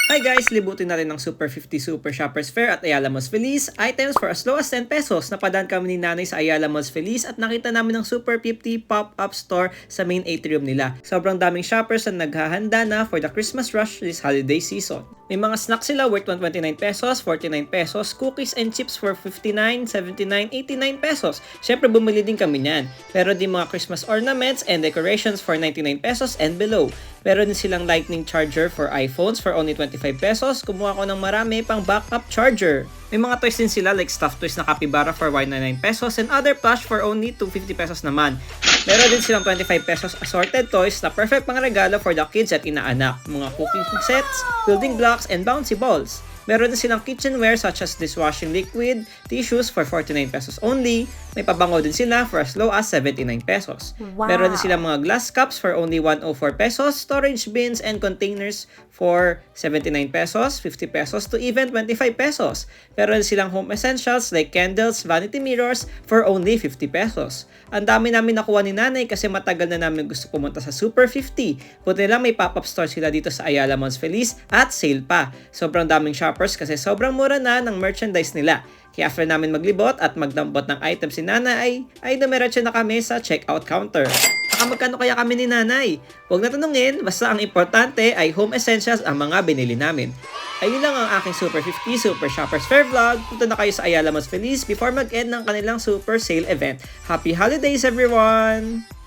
Hi guys! Libutin natin ng Super 50 Super Shoppers Fair at Ayala Malls Feliz. Items for as low as 10 pesos. Napadaan kami ni nanay sa Ayala Malls Feliz at nakita namin ng Super 50 pop-up store sa main atrium nila. Sobrang daming shoppers na naghahanda na for the Christmas rush this holiday season. May mga snacks sila worth 129 pesos, 49 pesos, cookies and chips for 59, 79, 89 pesos. Syempre bumili din kami niyan. Pero din mga Christmas ornaments and decorations for 99 pesos and below. Meron din silang lightning charger for iPhones for only 25 pesos. Kumuha ko ng marami pang backup charger. May mga toys din sila like stuffed toys na capybara for 199 pesos and other plush for only 250 pesos naman. Meron din silang 25 pesos assorted toys na perfect pang regalo for the kids at inaanak. Mga cooking sets, building blocks, and bouncy balls. Meron din silang kitchenware such as dishwashing liquid, tissues for 49 pesos only. May pabango din sila for as low as 79 pesos. Wow. Meron din silang mga glass cups for only 104 pesos, storage bins and containers for 79 pesos, 50 pesos to even 25 pesos. Meron din silang home essentials like candles, vanity mirrors for only 50 pesos. Ang dami namin nakuha ni nanay kasi matagal na namin gusto pumunta sa Super 50. Buti lang may pop-up store sila dito sa Ayala Malls Feliz at sale pa. Sobrang daming shoppers kasi sobrang mura na ng merchandise nila. Kaya after namin maglibot at magdampot ng items si nanay, ay dumiretso na kami sa checkout counter. Magkano kaya kami ni nanay? Huwag na tanungin, basta ang importante ay home essentials ang mga binili namin. Ayun lang ang aking Super 50 Super Shoppers Fair vlog. Punta na kayo sa Ayala Malls Feliz before mag-end ng kanilang super sale event. Happy holidays everyone!